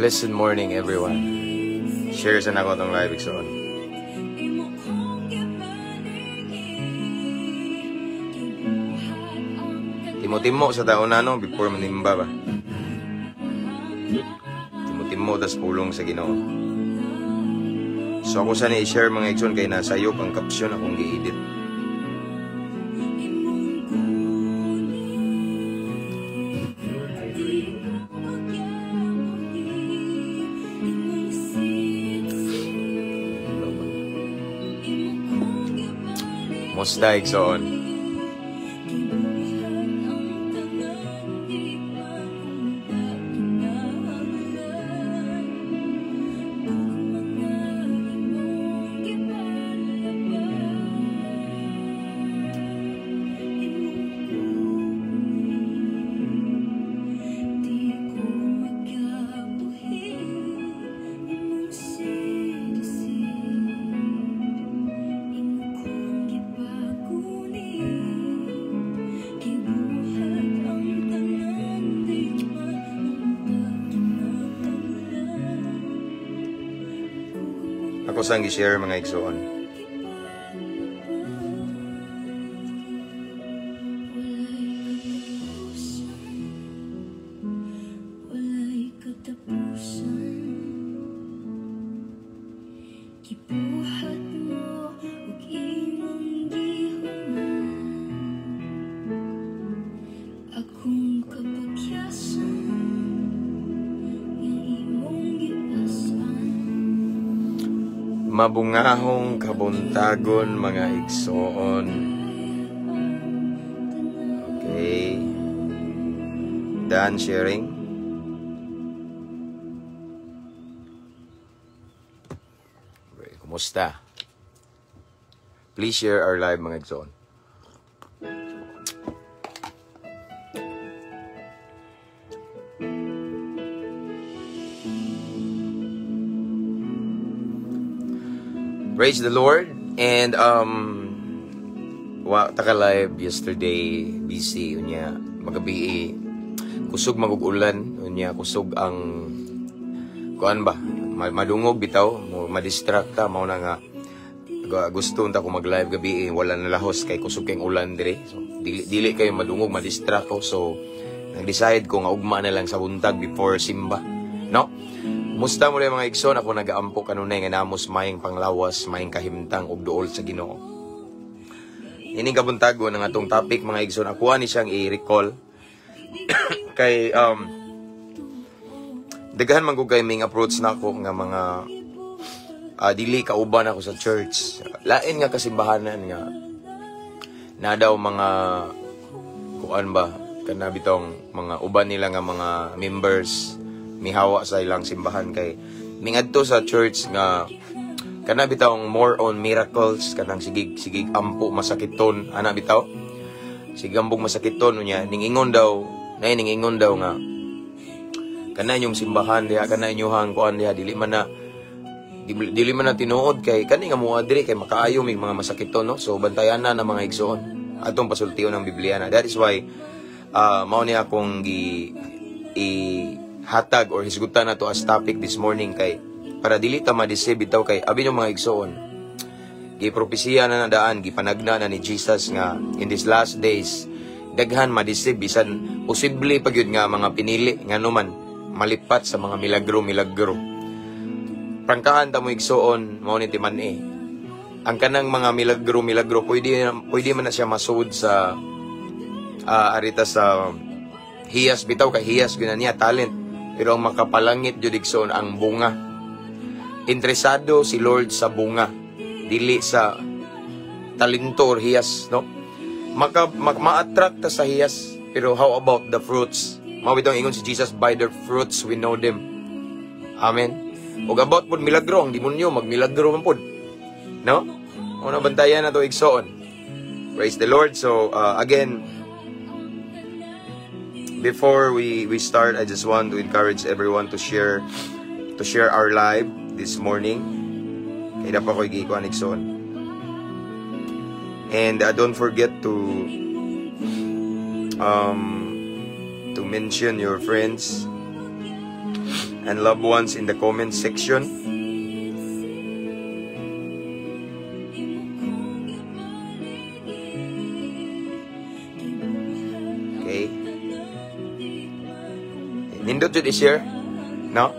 Blessed morning, everyone. Share sa nako itong live igsoon. Timo-timo sa taon na, no? Before manimba ba? Timo-timo, das pulong sa Ginoo. So ako sana i-share mga igsoon kay nasayop ang caption akong gi-edit. Musta igsoon? Ako sang i-share mga igsoon. Mabungahong kabuntagon mga igsoon. Okay. Done sharing. Okay, kumusta? Please share our live mga igsoon. Praise the Lord. And taka live yesterday busy unya magabi kusog magugulan unya kusog ang kuan ba madungog bitaw ma-distract ta mao na nga gusto unta ko mag-live gabi wala na lahos kay kusog kay ulan dire. So dili kayo madungog ma-distract ko, so nag-decide ko nga ugma na lang sa buntag before simba, no? Musta mo mga igsoon, ako nagaampo kanunay nga namos mayang panglawas, mayang kahimtang ug duol sa Ginoo. Ining kabuntago ng atong topic mga igsoon, ako ani siyang i-recall kay daghan man ko kay ming approach na ako nga mga dili kauban ako sa church. Lain nga kasimbahanan nga na daw mga kuan ba kana bitong mga uban nila nga mga members mihawa sa ilang simbahan kay mingadto sa church nga kana bitawng more on miracles kanang sigig ampo masakiton ana bitaw sigambog masakiton unya ningingon daw nga kana inyong simbahan diha kana inyong kuan diha dili man na tinuod kay kani nga mga diri kay makaayo mig mga masakiton, no? So bantayan na ng mga igsoon atong pasultiyon ng Biblia na. That is why mao ni akong hatag or hisgutan na to as topic this morning kay para dili ta ma-deceive bitaw kay abi yung mga igsoon gipropesiya na nadaan gipanagna na ni Jesus nga in these last days daghan ma-deceive bisan posible pag yun nga mga pinili nga numan malipat sa mga milagro prangkahan ta mo igsoon mao ni timan ang kanang mga milagro pwede man na siya masud sa arita sa hiyas bitaw kay hiyas ginaniya talent. Pero ang makapalangit jud igsoon ang bunga. Interesado si Lord sa bunga, dili sa talento or hiyas, no? Ma-attract ta sa hiyas, pero how about the fruits? Mao bitong ingon si Jesus, by their fruits we know them. Amen. Ug about pud milagro, ang demonyo magmilagro man pud. No? Una bantayan na to igsoon. Praise the Lord. So again, before we start, I just want to encourage everyone to share our live this morning. Kaya pa ko i-kuan igsoon. And don't forget to mention your friends and loved ones in the comment section. Okay. Nindot jud i-share. No?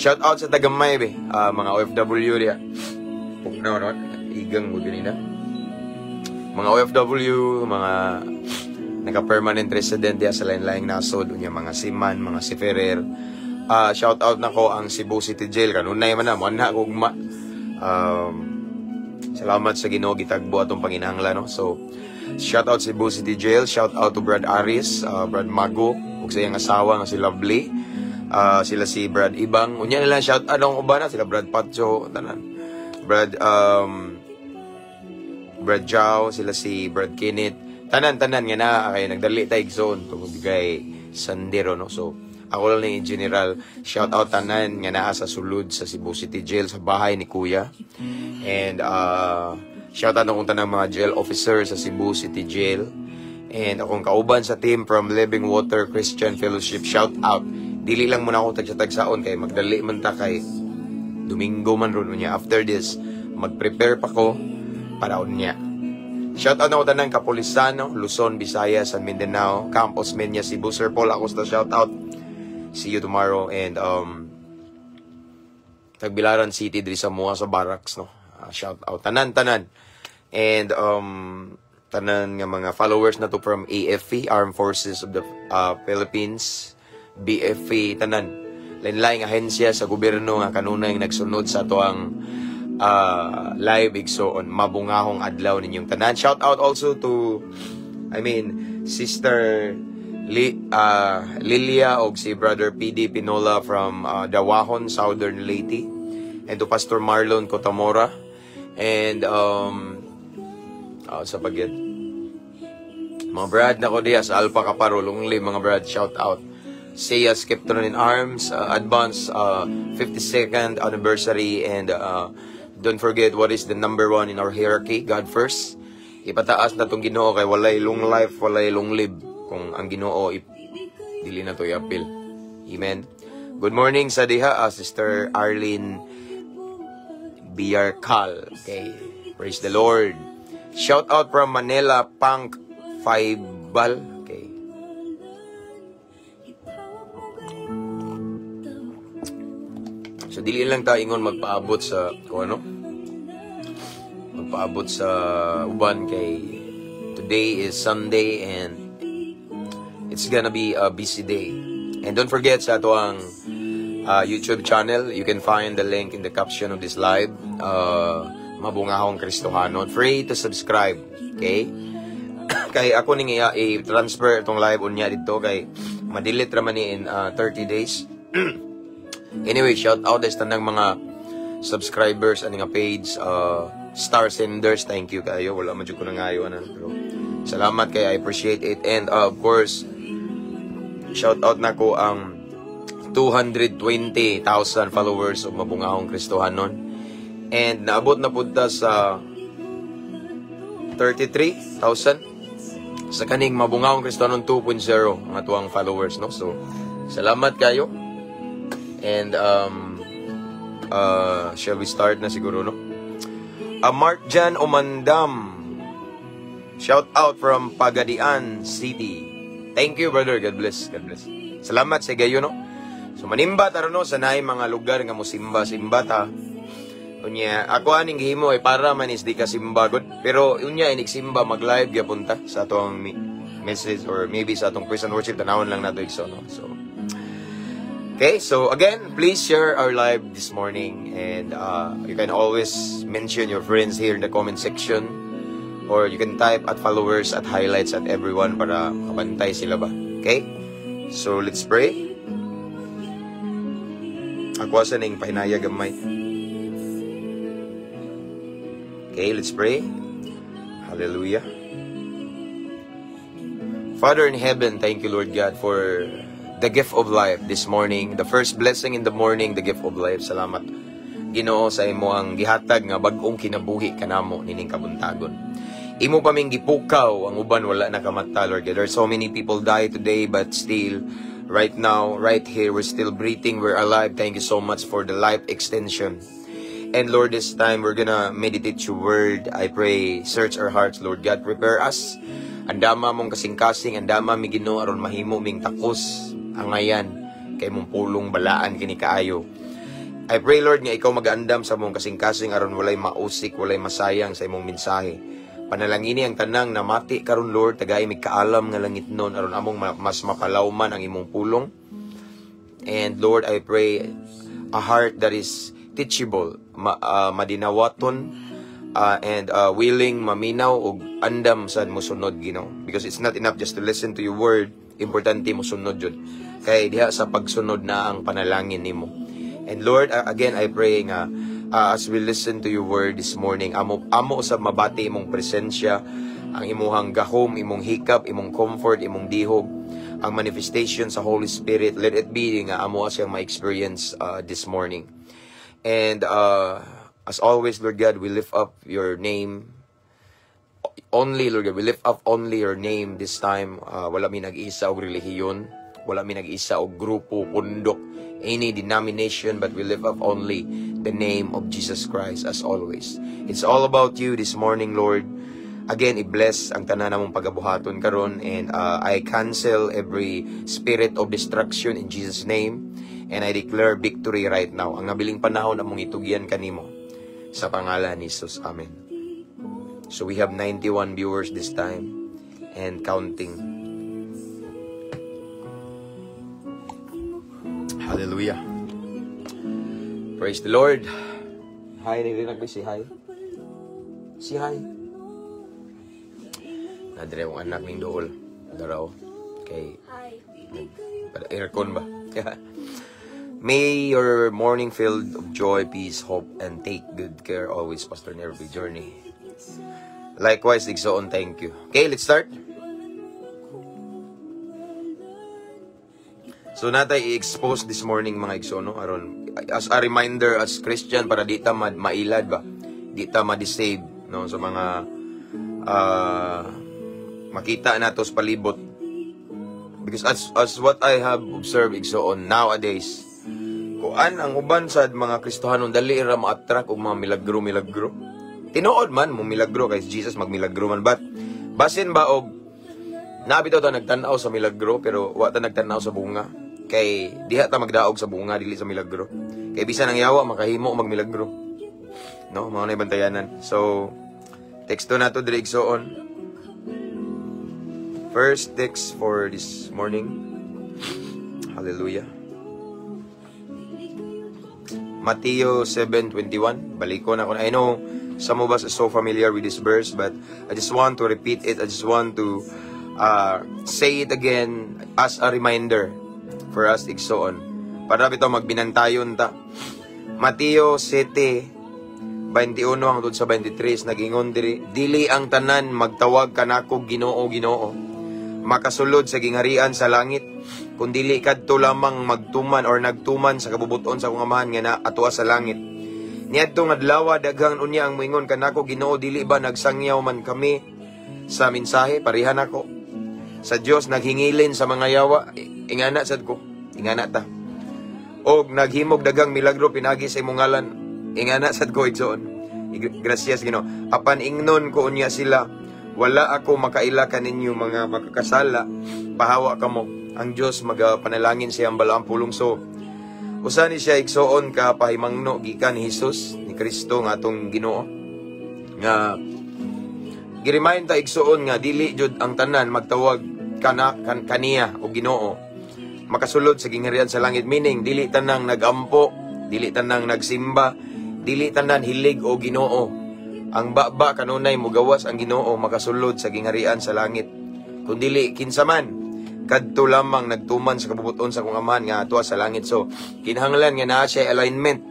Shout out sa tagamay be, mga OFW diya. No, igang mo ganina. Mga OFW, mga naka-permanent resident diya sa lain-laing nasod, unya mga Siman, mga Siferer. Shout out na ko ang Cebu City Jail kanunay man na mo na ugma. Salamat sa Ginoo gitagbo atong panginahanglan, no. So shout out Cebu City Jail, shout out to Brad Aris, Brad Mago, ug sa iyang asawa nga si Lovely. Sila si Brad Ibang. Unya nila shout out ang uban na sila Brad Pacho, tanan. Brad Jao, sila si Brad Kenneth. Tanan-tanan nga na kay nagdali tay zone tungod kay Sandero, no. So ako lang ni general shout out tanan nga naa sa sulod sa Cebu City Jail sa bahay ni Kuya. And shout out akong tanang mga jail officer sa Cebu City Jail. And akong kauban sa team from Living Water Christian Fellowship, shout out. Dili lang muna ako tagsa-tagsaon kay magdali man ta kay Domingo man ron niya. After this, mag-prepare pa ko para niya. Shout out na ko tanang Kapulisano, Luzon, Visayas, and Mindanao, Campos Menya, Cebu. Sir Paul Acosta, shout out. See you tomorrow. And Tagbilaran City diri sa Mua sa Barracks, no. Shout out tanan-tanan. And tanan nga mga followers na to from AFP, Armed Forces of the Philippines, BFP, tanan. Lain-laing ahensya sa gobyerno nga kanunay nagsunod sa tuang live igsoon mabungahong adlaw ninyong tanan. Shout out also to Sister Lilia og si Brother PD Pinola from Dawahon, Southern Leyte, and to Pastor Marlon Cotamora, and sa pagget mga brad na ko diya sa Alpha Caparo Lungli, mga brad, shout out. Seiya Skeptron in Arms, advance 52nd anniversary, and don't forget what is the number one in our hierarchy, God first. Ipataas na tong Ginoo kay walay long life, walay long live kung ang Ginoo dili na to i-appeal. Amen. Good morning sa diha, Sister Arlene Biarcal. Okay, praise the Lord. Shout out from Manila, Punk Faibal. So dili lang ta ingon magpaabot sa magpaabot sa uban kay today is Sunday and it's gonna be a busy day. And don't forget sa ato ang YouTube channel, you can find the link in the caption of this live. Mabungahong Kristohanon, free to subscribe. Okay? Kay ako ning i-transfer itong live unya dito kay ma-delete ra man ni in 30 days. Anyway, shout out sa tanang mga subscribers ani nga page, star senders, thank you kayo. Wala man jud ko nangayo pero salamat kay I appreciate it. And of course, shout out nako ang 220,000 followers of Mabungahong Kristohanon. And naabot na punta sa 33,000 sa kaning Mabungahong Kristohanon 2.0 ang atuang followers, no. So salamat kayo. And shall we start na siguro, no? Mark Jan Omandam, shout out from Pagadian City. Thank you, brother. God bless. God bless. Salamat sa gayo, no? So manimba taro, no, sa naay mga lugar nga mosimba ta. Unya ako aning gihimo ay para man is di ka simba god, pero unya iniksimba mag-live gyapon ta sa atong message or maybe sa atong praise and worship tanawon lang nato igso, no. So okay, so again, please share our live this morning, and you can always mention your friends here in the comment section, or you can type at followers at highlights at everyone para kabantay sila ba. Okay? So let's pray. Ako asa ning pahinaya gamay. Okay, let's pray. Hallelujah. Father in heaven, thank you, Lord God, for the gift of life this morning. The first blessing in the morning, the gift of life. Salamat, Ginoo, sa imo ang gihatag nga bag-ong kinabuhi kanamo nining kabuntagon. Imo pa ming gipukaw ang uban wala nakamata, Lord God. There are so many people die today, but still right now, right here, we're still breathing, we're alive. Thank you so much for the life extension. And Lord, this time we're gonna meditate your word. I pray, search our hearts, Lord God. Prepare us. Andama mong kasing-kasing, andama mi Ginoo aron mahimo ming takos angayan kay mong pulong balaan kini kaayo. I pray, Lord, nga ikaw mag-andam sa mong kasing-kasing aron walay mausik, walay masayang sa imong mensahe. Panalangini ang tanang na mati karon, Lord, tagay mi kaalam nga langit nun aron among mas mapalawman ang imong pulong. And Lord, I pray a heart that is teachable, madinawaton, and willing maminaw og andam sa mosunod, Ginoo. Because it's not enough just to listen to your word, importante mosunod jud. Kay diha sa pagsunod na ang panalangin nimo. And Lord, again I pray nga as we listen to your word this morning, amo sa mabati imong presensya, ang imuhang gahom, imong hikap, imong comfort, imong dihog, ang manifestation sa Holy Spirit, let it be nga amo siyang ma-experience this morning. And as always, Lord God, we lift up your name only, Lord God. We lift up only your name this time. Wala mi nag-isa og relihiyon, wala mi nag-isa og grupo, pundok, any denomination, but we lift up only the name of Jesus Christ as always. It's all about you this morning, Lord. Again, i-bless ang tanan namong pagabuhaton karon, and I cancel every spirit of destruction in Jesus' name. And I declare victory right now. Ang nabiling panahon among itugyan kanimo. Sa pangalan ni Jesus. Amen. So we have 91 viewers this time. And counting. Hallelujah. Praise the Lord. Hi, narinig ba si Hi? Si Hi. Nadre ang anak ning dool. Daraw. Okay. Aircon ba? May your morning filled of joy, peace, hope, and take good care always, Pastor, in every journey. Likewise, Igsoon, thank you. Okay, let's start. So natay i-expose this morning mga Igsoon, no? Aron as a reminder as Christian para di ta mailad ba? Di ta ma-deceive, no? So mga makita nato sa palibot. Because as what I have observed, Igsoon, nowadays, kuan ang uban sad mga Kristohanon dali ra ma-attract og mga milagro. Tinuod man mo milagro kay Jesus magmilagro man, but basin ba og nabitaw ta nagtan-aw sa milagro pero wa ta nagtan-aw sa bunga. Kay diha ta magdaog sa bunga dili sa milagro. Kay bisan ang yawa makahimo magmilagro. No, mao na bantayanan. So teksto nato diri Igsoon. First text for this morning. Hallelujah. Matthew 7:21. Balikon ako na. I know some of us are so familiar with this verse, but I just want to repeat it. I just want to say it again as a reminder for us, Igsoon. Para bitaw magbinantayon ta. Matthew 7:21 hangtod sa 23 nagingon dili ang tanan magtawag kanako Ginoo, Ginoo, makasulod sa gingharian sa langit, kung dili kadto lamang magtuman or nagtuman sa kabubuton sa akong amahan nga na atua sa langit. Niadtong adlaw daghang unya ang moingon kanako Ginoo, dili ba nagsangyaw man kami sa mensahe? Parihan ako sa Dios naghingilin sa mga yawa. Ingana sad ko, ingana ta. Og naghimog daghang milagro pinagi sa imong ngalan. Ingana sad ko Igsoon. Gracias Ginoo. Apan ingnon ko unya sila, wala ako makaila kaninyo mga makakasala, pahawa kamo. Ang Diyos magapanalangin siyang balaang pulong. So usa ni siya Igsoon ka pahimangno gikan ni Jesus ni Kristo nga atong Ginoo nga gi-remind ta Igsoon nga dili jud ang tanan magtawag kaniya o Ginoo makasulod sa gingharian sa langit, meaning dili tanang nagampo, dili tanang nagsimba, dili tanan hilig o Ginoo. Ang baba kanunay mugawas ang Ginoo makasulod sa gingharian sa langit, kundi kinsa man kadto lamang nagtuman sa kabubuton sa kung amahan nga atua sa langit. So kinahanglan nga naa siya alignment,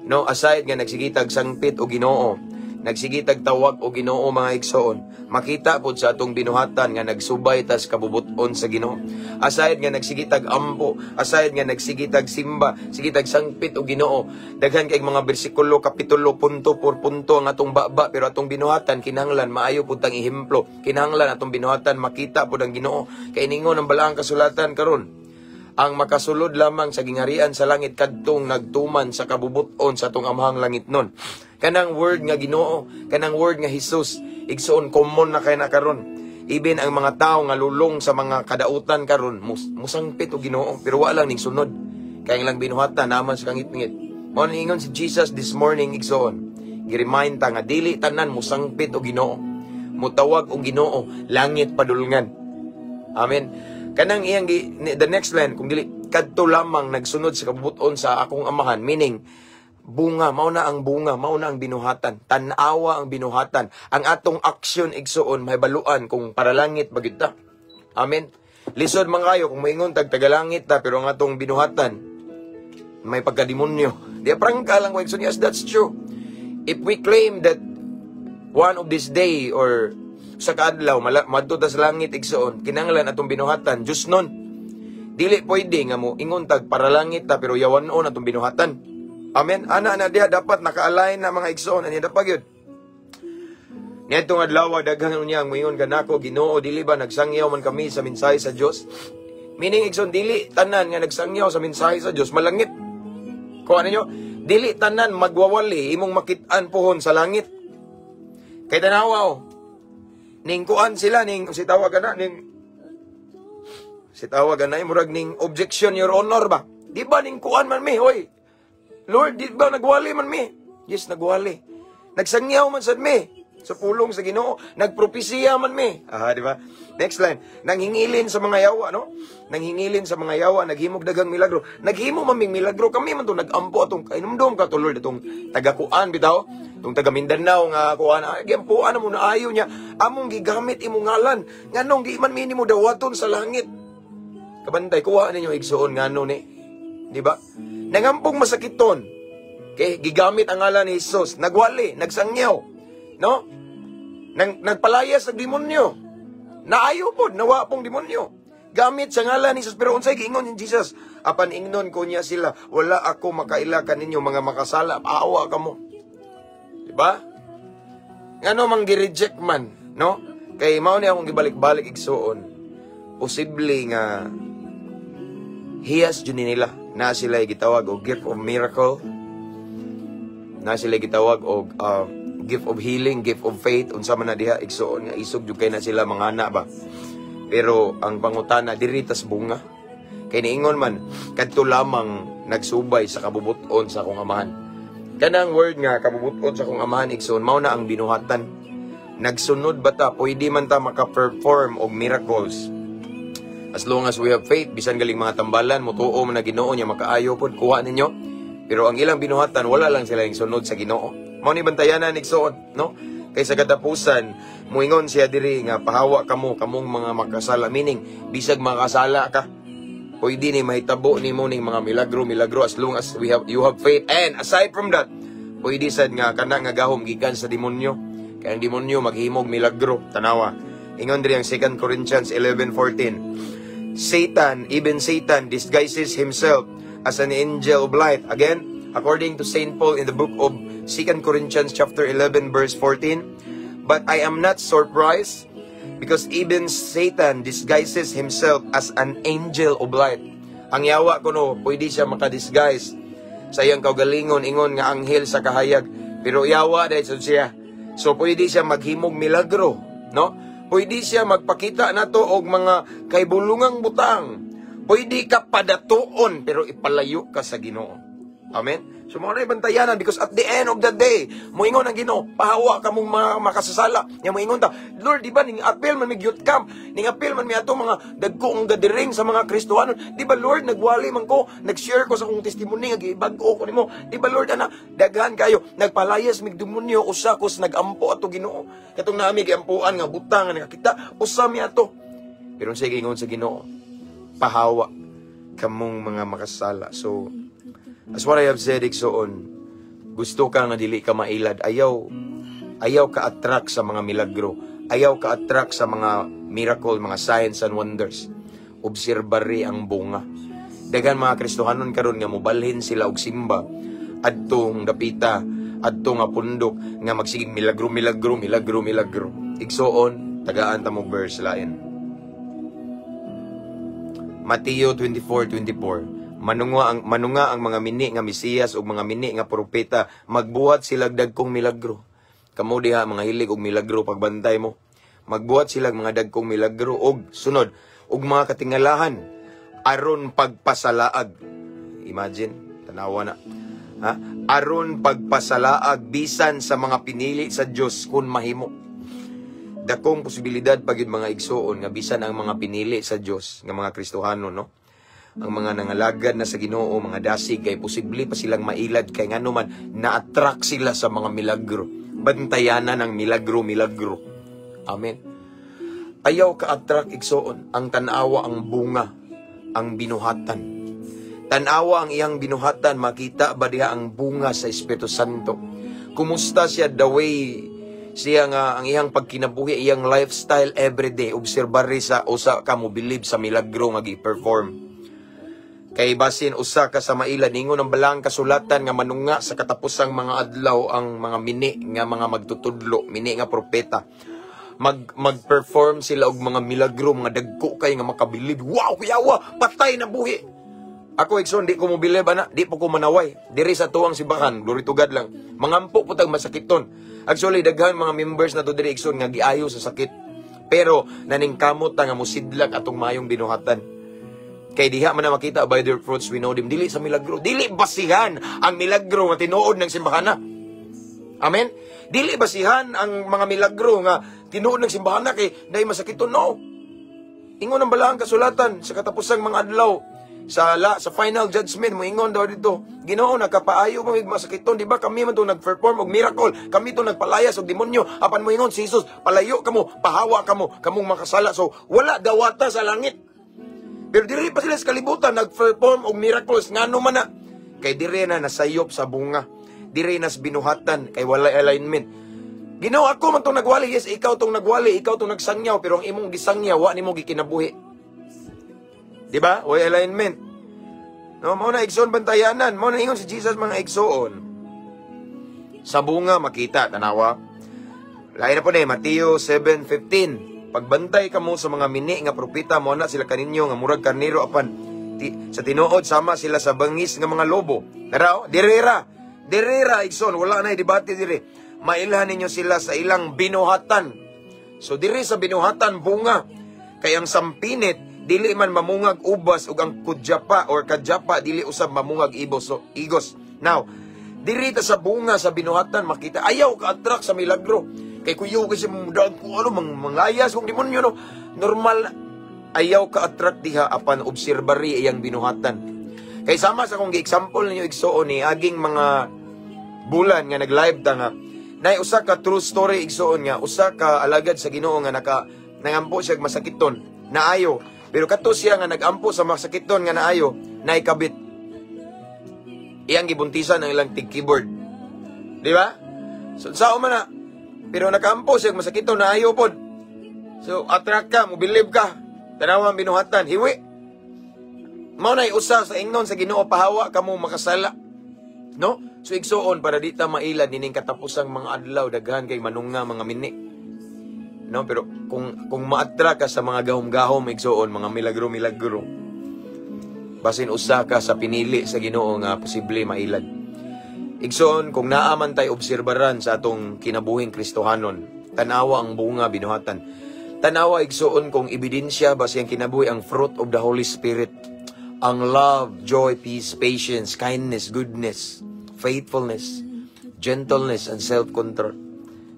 no, aside nga nagsigitag sangpit o Ginoo, nagsigitag tawag o Ginoo mga Igsoon, makita pud sa atong binuhatan nga nagsubay tas kabubuton sa Ginoo. Aside nga nagsigitag ampo, aside nga nagsigitag simba, sigitag sangpit o Ginoo, daghan kay mga bersikulo, kapitulo, punto por punto ang atong baba, pero atong binuhatan kinahanglan maayo pud tang ehemplo. Kinahanglan atong binuhatan makita pud ang Ginoo. Kay ningon ang balaang kasulatan karon, ang makasulod lamang sa gingarian sa langit kadtong nagtuman sa kabubuton sa atong amahang langit nun. Kanang word nga Ginoo, kanang word nga Hesus, igsoon common na kay na karon. Even ang mga tao nga lulong sa mga kadautan karon musangpit og Ginoo, pero wala lang ning sunod. Kaya lang binuhatan naman sa kangit-ngit. Mao ni ingon si Jesus this morning igsoon. Gi-remind ta nga dili tanan musangpit og Ginoo. Mutawag og Ginoo langit padulngan. Amen. Kanang iyang the next line, kung dili kadto lamang nagsunod sa kabubuton sa akong amahan, meaning bunga, mao na ang bunga, mao na ang binuhatan, tan-awa ang binuhatan, ang atong action igsuon mahibaluan kung para langit ba gyud ta. Amen. Lisod man kayo kung moingon tag tagalangit ta pero ang atong binuhatan may pagkademonyo. Di prangka lang ko igsuon, yes, that's true. If we claim that one of this day or sa kaadlaw madto ta sa langit igsoon, kinahanglan atong binuhatan Diyos nun. Dili pwede nga mo ingon tag para langit ta pero yawanon atong binuhatan. Amen. Ana diha dapat naka-align na mga igsoon ani dapat gyud. Niadtong adlaw daghan unya ang moingon kanako, Ginoo, dili ba nagsangyaw man kami sa mensahe sa Dios? Meaning igsoon dili tanan nga nagsangyaw sa mensahe sa Dios malangit. Kuha ninyo, dili tanan magwawali imong makit-an pohon sa langit. Kay tanawa ning kuan sila ning si tawag na murag ning objection your honor ba, di ba ning kuan man mi, hoy Lord, di ba nagwali man mi? Yes, nagwali, nagsangyaw man sad mi sa pulong sa Ginoo, nagpropesiya man mi, di ba? Next line, nanghingilin sa mga yawa, no? Nanghingilin sa mga yawa, naghimog dagang milagro. Naghimo man ming milagro, kami man to nagampo atong kainumdom ka to Lord, atong taga-kuan bitaw, itong taga Mindanao nga kuan, giampuan mo na ayaw niya, among gigamit imong ngalan, nganong di man minimo dawaton sa langit. Kabantay, kuha ninyo igsuon ngano ni, di ba? Nangampong masakiton, kay gigamit ang ngalan ni Jesus, nagwali, nagsangyaw, no? Nagpalayas ng demonyo, naayo po, nawa pong demonyo, gamit sa ngalan ni Jesus. Pero unsay giingon ni Jesus, apan ingnon ko niya sila, wala ako makaila kaninyo mga makasala, paawa ka mo. Diba? Ngano mang gi-reject man, no? Kay mao ni akong gibalik-balik igsuon. Posible nga hiyas jud nila na sila gitawag og gift of miracle. Na sila gitawag og gift of healing, gift of faith, unsa man na diha igsuon nga isog jud kay na sila mangana ba. Pero ang pangutana diri tas bunga. Kay niingon man kadto lamang nagsubay sa kabubuton sa akong amahan. Kanang word nga kabubuton sa akong amahan igsoon mao na ang binuhatan. Nagsunod ba ta, pwede man ta maka-perform og miracles as long as we have faith. Bisan galing mga tambalan mutuo man na Ginoo niya makaayo pod kuha ninyo. Pero ang ilang binuhatan wala lang sila yung sunod sa Ginoo. Mao ni bantayanan igsoon, no? Kay sa katapusan muingon siya diri nga pahawa kamong mga makasala, meaning bisag makasala ka pwede ni mahitabo ni mo ning mga milagro as long as you have faith. And aside from that, pwede sad nga kana nga gahom gikan sa demonyo. Kaya ang demonyo maghimog milagro. Tanawa. Ingon diri ang 2 Corinthians 11:14. Even Satan disguises himself as an angel of light. Again, according to Saint Paul in the book of 2 Corinthians chapter 11 verse 14. But I am not surprised, because even Satan disguises himself as an angel of light. Ang yawa ko no, pwede siya makadisguise sa iyang kaugalingon, ingon nga anghel sa kahayag. Pero yawa dahil siya. So pwede siya maghimog milagro, no? Pwede siya magpakita nato og mga kaibulungang butang. Pwede ka padatuon pero ipalayo ka sa Ginoo. Amen? So mga bantayanan, because at the end of the day, moingon ang Ginoo, pahawa ka mong mga makasasala. Nga moingon ta, Lord, di ba ning apel man mig youth camp, ning apel man mi ato mga dagkong gadiring sa mga Kristohanon. Di ba Lord, nagwali man ko, nag-share ko sa kong testimony, nagibag-o ko nimo. Di ba Lord, ana, daghan kayo, nagpalayas mig demonyo usa kos nagampo ato Ginoo. Katong nami giampuan nga butang nga nakita, usa mi ato. Pero sige ingon sa Ginoo, pahawa kamong mga makasala. So as what I have said, igsoon, gusto ka nga dili ka mailad, ayaw ka-attract sa mga milagro, ayaw ka-attract sa mga miracle, mga signs and wonders. Obserbari ang bunga. Dagan mga Kristohanon karon nga mobalhin sila og simba adtong dapita, adtong nga pundok nga magsigig milagro. Igsoon, tagaan ta mo verse lain. Mateo 24:24. Manunga ang mga mini nga Mesiyas ug mga mini nga propeta, magbuhat sila dagkong milagro. Kamo diha mga hilig og milagro pagbantay mo. Magbuhat sila mga dagkong milagro og sunod og mga katingalahan aron pagpasalaag. Imagine, tanawa na. Ha? Aron pagpasalaag bisan sa mga pinili sa Dios kun mahimo. Dakong posibilidad pagid mga igsoon nga bisan ang mga pinili sa Dios nga mga Kristohano, no? Ang mga nangalagad na sa Ginoo, mga dasig, kay posible pa silang mailad kay ngano man na-attract sila sa mga milagro. Bantayanan ng milagro. Amen. Ayaw ka-attract igsoon ang tanawa, ang bunga, ang binuhatan. Tanawa ang iyang binuhatan, makita ba diha ang bunga sa Espiritu Santo? Kumusta siya the way siya nga ang iyang pagkinabuhi, iyang lifestyle everyday, obserbari sa usa ka mo believe sa milagro nga gi-perform. Kay basin usa ka sa maila ningon ang balang kasulatan nga manunga sa katapusang mga adlaw ang mga mini nga mga magtutudlo, mini nga propeta. Mag-perform sila og mga milagro, mga dagko kay nga makabilib. Wow, kuyawa, patay na buhi. Ako igsoon di ko mo bilib ana, di po ko manaway. Diri sa tuwang simbahan, glory to God lang. Mangampo po tag masakiton. Actually daghan mga members na to diri igsoon nga giayo sa sakit. Pero naningkamot ta nga mosidlak atong mayong binuhatan. Kay diha man na makita, by their fruits we know them. Dili sa milagro, dili basihan ang milagro nga tinuod ng simbahana. Amen? Dili basihan ang mga milagro nga tinuod ng simbahana kay dahil masakiton, no. Ingon ang balaang kasulatan sa katapusang mga adlaw, sa final judgment mo ingon daw dito, Ginoo nagkapaayo mo masakiton, di ba? Kami man to nag-perform og miracle, kami to nagpalayas og demonyo. Apan mo ingon si Jesus, palayo kamo, pahawa kamo, kamong makasala. So wala dawata sa langit. Pero diri pa sila sa kalibutan, nag-perform og miracles, ngano man na. Kay diri na nasayop sa bunga. Diri nas binuhatan, kay wala alignment. Ginoo, ako man tong nagwali, yes, ikaw tong nagwali, ikaw tong nagsangyaw, pero ang imong gisangyaw, wa nimo gikinabuhi. Di ba? Way alignment. No, mo na igsoon bantayanan, mo na ingon si Jesus mga igsoon. Sa bunga makita, tanawa. Lain na po na Mateo 7:15. Pagbantay kamo sa mga mini nga propeta, mo na sila kaninyo nga murag karnero apan sa tinuod sama sila sa bangis nga mga lobo. Tara, direra igsoon, wala na debate dire. Mailhan ninyo sila sa ilang binuhatan. So dire sa binuhatan bunga, kay ang sampinit dili man mamungag ubas ug ang kudyapa or kadyapa dili usab mamungag igos. Now, diri ta sa bunga sa binuhatan makita ayaw ka-attract sa milagro. Kay kuyo kasi mudag ko manglayas kung demonyo, no. Normal ayaw ka-attract diha apan obserbari iyang binuhatan. Kay sama sa kung gi-example ninyo igsoon ni aging mga bulan nga nag-live ta nga nay usa ka true story igsoon nga usa ka alagad sa Ginoo nga nangampo siya masakiton naayo, pero kato siya nga nagampo sa masakiton nga naayo nay kabit iyang gibuntisan ang ilang tig-keyboard, di ba? So sao man na, pero nakampo siya masakiton naayo pod. So attract ka, mo believe ka, tanawa binuhatan hiwi. Mao nay usa sa ingnon sa Ginoo, pahawa kamo makasala, no? So igsoon para di ta mailad nining katapusang mga adlaw, daghan kay manunga mga mini, no? Pero kung ma-attract ka sa mga gahom-gahom igsoon, mga milagro basin usa ka sa pinili sa Ginoo nga posible mailad. Igsoon, kung naaman tay obserbaran sa atong kinabuhing Kristohanon, tanawa ang bunga binuhatan. Tanawa igsoon kung ebidensya ba siyang kinabuhi ang fruit of the Holy Spirit. Ang love, joy, peace, patience, kindness, goodness, faithfulness, gentleness, and self-control.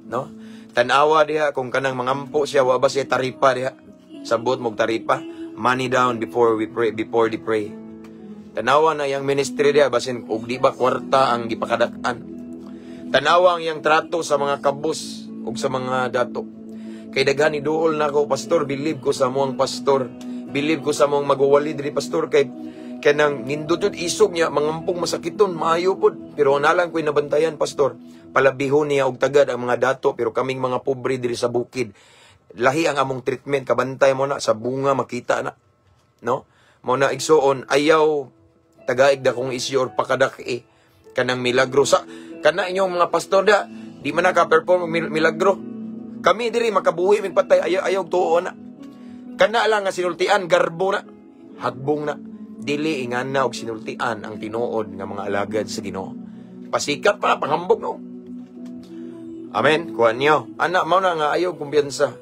No? Tanawa diha kung kanang mangampo siya, wa ba siya taripa diha? Sabot mong taripa. Money down before they pray. Tanawa na yang ministry diha, basin og di ba kwarta ang gipakadak-an. Tanawa ang yang trato sa mga kabus ug sa mga dato. Kay daghan ni duol na ko, pastor, believe ko sa moang pastor. Believe ko sa moang magwawali diri pastor kay kanang nindutod isog niya mangampong masakiton maayo pod, pero nalang ko'y nabantayan pastor. Palabihon niya og tagad ang mga dato, pero kaming mga pobre diri sa bukid. Lahi ang among treatment, kabantay mo na sa bunga makita na, no? Mo na igsoon ayaw tagaig da kung isyo or pakadaki kanang milagro sa kana inyong mga pastor da di man naka-perform milagro. Kami diri makabuhi mig patay ayaw tuo na. Kana lang nga sinultian garbo na. Hagbong na. Dili ingana og sinultian ang tinuod nga mga alagad sa Ginoo. Pasikat pa na, panghambog no. Amen. Kuha niyo. Anak, mao na nga ayaw kumbiyansa.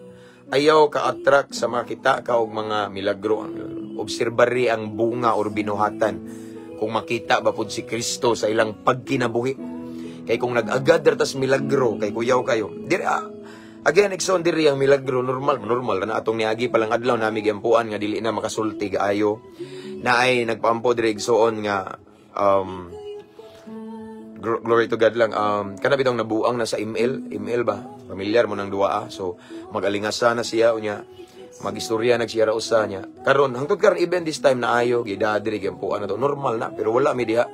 Ayaw ka-attract sa makita ka og mga milagro. Obserbari ang bunga or binuhatan. Kung makita ba pud si Kristo sa ilang pagkinabuhi. Kay kung nag-agad tas milagro, kay kuyaw kayo. Diri, again, Exxon, diri ang milagro, normal na atong niagi palang adlaw nami giampuan nga dili na makasulti kaayo. Na ay nagpaampo diri Exxon nga glory to God lang. Kana bitong nabuang na sa email ba? Familiar mo nang duwa. So mag-alingasa na siya unya. Magistorya nagsiya ra usa niya. Karon hangtod karon even this time na ayo gidadiri gyampuan na to. Normal na pero wala mi diha.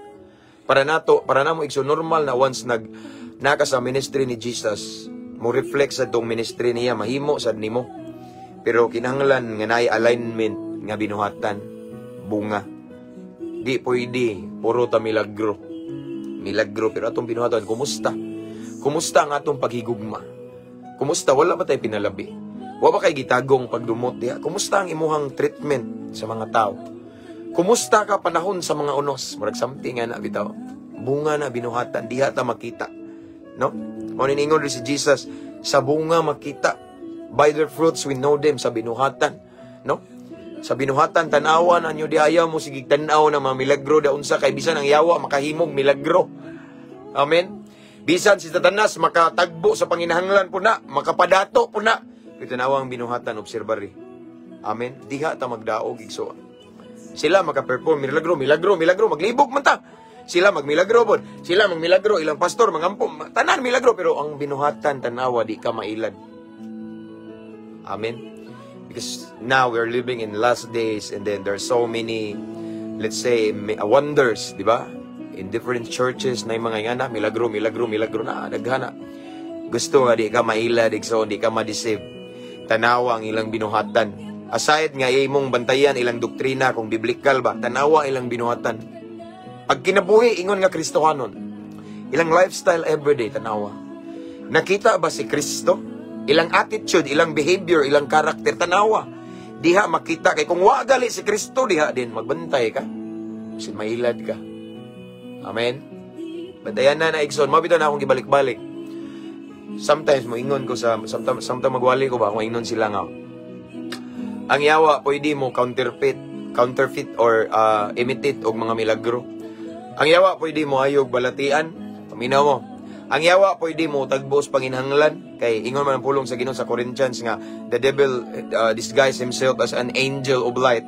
Para namo igso normal na once naka sa ministry ni Jesus, mo reflect sa tong ministry niya mahimo sad nimo. Pero kinahanglan nga naay alignment nga binuhatan bunga. Di pwede puro ta milagro pero atong binuhatan kumusta ang atong paghigugma, kumusta wala ba tay pinalabi, wala ba kay gitagong pagdumot diha, kumusta ang imuhang treatment sa mga tao, kumusta ka panahon sa mga unos, murag something nga na bitaw bunga na binuhatan diha ta makita no. Mo niningon ri si Jesus, sa bunga makita, by their fruits we know them, sa binuhatan no. Sa binuhatan, tanawan anyo di ayaw mo sigig tanaw na mga milagro daun sa kay bisan ang yawa makahimog milagro. Amen. Bisan si Satanas makatagbo sa panginahanglan po na, makapadato po na. Ito tanawang binuhatan, obserbari. Amen. Diha ta magdaog igso. Sila makaperform milagro, maglibog man ta. Sila magmilagro pod. Sila magmilagro, ilang pastor mangampo, tanan milagro pero ang binuhatan tanawa di ka mailad. Amen. Because now we're living in last days and then there's so many, let's say, wonders, di ba? In different churches na yung mga ingana, milagro na, daghana. Gusto nga di ka mailad, so di ka ma-deceive. Tanawa ang ilang binuhatan. Aside nga imong bantayan ilang doktrina, kung biblical ba, tanawa ilang binuhatan. Pag kinabuhi, ingon nga Kristohanon, ilang lifestyle everyday, tanawa. Nakita ba si Kristo? Ilang attitude, ilang behavior, ilang karakter, tanawa. Diha makita kay kung wagali si Kristo, diha din magbantay ka. Kasi mailad ka. Amen. Bantayan na Exxon, mabito na akong gibalik-balik. Sometimes moingon ko sometimes magwali ko ba kung ingon sila nga. Ang yawa pwede mo counterfeit or imitate og mga milagro. Ang yawa pwede mo ayog balatian, paminaw mo. Ang yawa pwede mo tagbos panginhanglan kay ingon man ang pulong sa Ginoo sa Corinthians nga the devil disguised himself as an angel of light.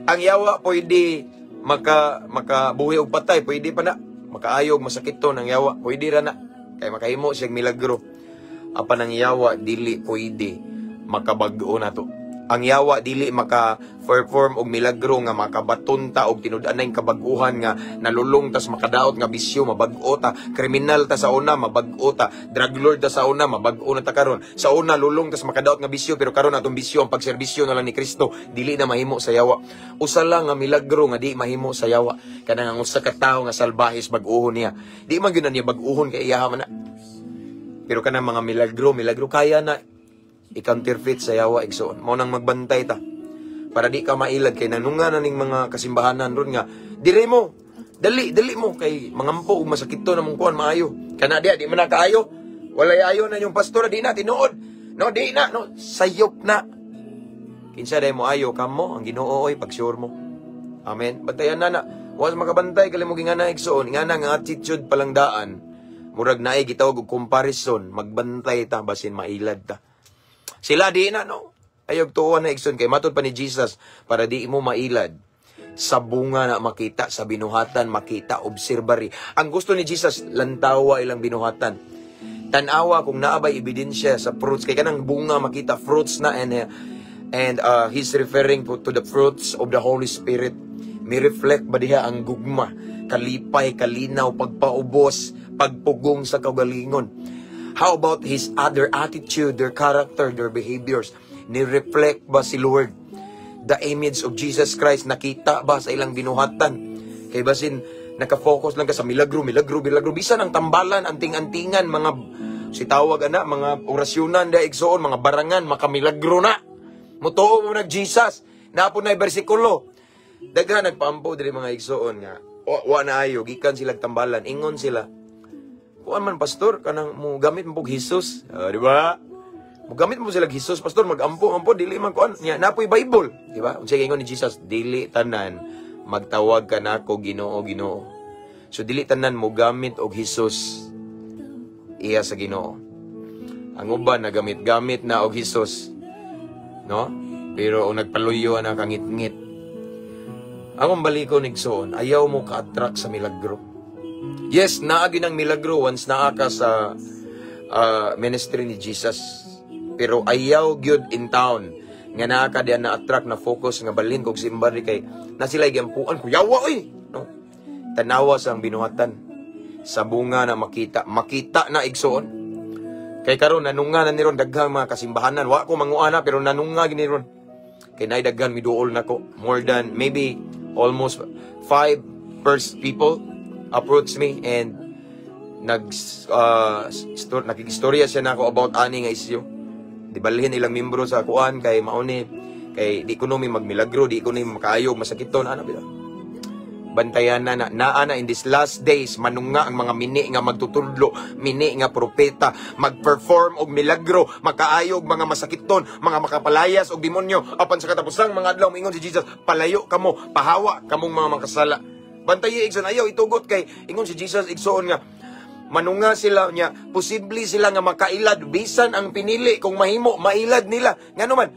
Ang yawa pwede makabuhi og patay, pwede pa na makaayog masakiton ang yawa, pwede ra na kay makahimo siya milagro. Apan ang yawa dili pwede makabag-o na to. Ang yawa dili maka-perform og milagro nga makabaton ta og tinud-anay kabag-uhan nga nalulong tas makadaot nga bisyo, mabag-o ta, kriminal ta sa una, mabag-o ta, drug lord ta sa una, mabag-o na ta karon. Sa una lulong tas makadaot nga bisyo, pero karon atong bisyo ang pagserbisyo na lang ni Kristo, dili na mahimo sa yawa. Usa lang nga milagro nga di mahimo sa yawa, kanang ang usa ka tawo nga salbahis bag-uhon niya. Di man gyud niya bag-uhon kay iyaha man na. Pero kanang mga milagro kaya na i-counterfeit sa yawa igsoon. Mao nang magbantay ta para di ka mailad kay nanunga na ning mga kasimbahanan ron nga dire mo dali mo kay mangampo ug masakito na mong kuan maayo kana di man na kaayo walay ayo na yung pastor di na tinuod no di na no sayop na kinsa day mo ayo kamo ang Ginoo oy pag sure mo. Amen. Bantayan na was makabantay kali mo gingana igsoon ingana nga attitude palang daan murag naay gitawag og comparison magbantay ta basin mailad ta. Sila di na, no? Ayog tuwa na Exxon kay matod pa ni Jesus para di mo mailad. Sa bunga na makita, sa binuhatan makita, obserbari. Ang gusto ni Jesus, lantawa ilang binuhatan. Tanawa kung naabay ebidensya sa fruits. Kay kanang bunga makita, fruits na and he's referring to the fruits of the Holy Spirit. May reflect ba diha ang gugma, kalipay, kalinaw, pagpaubos, pagpugong sa kagalingon. How about his other attitude, their character, their behaviors? Ni-reflect ba si Lord? The image of Jesus Christ, nakita ba sa ilang binuhatan? Kaya basin, nakafocus lang ka sa milagro. Bisan ang tambalan, anting-antingan, mga sitawag ana, mga orasyonan, daigsoon, mga barangan, makamilagro na. Mutuo mo na Jesus. Napo na bersikulo. Daghan nagpaampo diri mga igsoon nga wa na ayo gikan sila tambalan, ingon sila. Kuan man pastor kanang mo gamit mo Hesus, di ba? Mo gamit mo sila Hesus pastor magampo dili man kuan nya napoy Bible, di ba? Unsa ingon ni Jesus, dili tanan magtawag ka nako Ginoo Ginoo. So dili tanan mo gamit og Hesus iya sa Ginoo. Ang uban nagamit-gamit na og Hesus, no? Pero ang nagpaluyo na kangit-ngit. Akong baliko nigsoon, ayaw mo ka-attract sa milagro. Yes, naagi ng milagro once naa ka sa ministry ni Jesus. Pero ayaw gyud in town nga naa ka diyan na-attract na focus nga balin kog simbari kay na sila igampuan ko yawa oy, no? Tanawa sang binuhatan sa bunga na makita na igsoon. Kay karon nanunga na niron daghang mga kasimbahanan, wa ko manguana pero nanunga gini ron. Kay naay daghan miduol nako, more than maybe almost 5 people approach me and nakikistorya siya nako about ani nga isyu. Di balhin ilang membro sa kuan kay mauni kay di kuno mi magmilagro, di kuno mi makaayo masakiton ana bila. Bantayan na in these last days manunga ang mga mini nga magtutudlo, mini nga propeta, magperform og milagro, makaayo og mga masakiton, mga makapalayas og demonyo. Apan sa katapusang mga adlaw moingon si Jesus, palayo kamo, pahawa kamong mga makasala. Bantayi igsoon ayaw itugot kay ingon si Jesus igsoon nga manunga sila niya, posible sila nga makailad bisan ang pinili kung mahimo mailad nila. Ngano man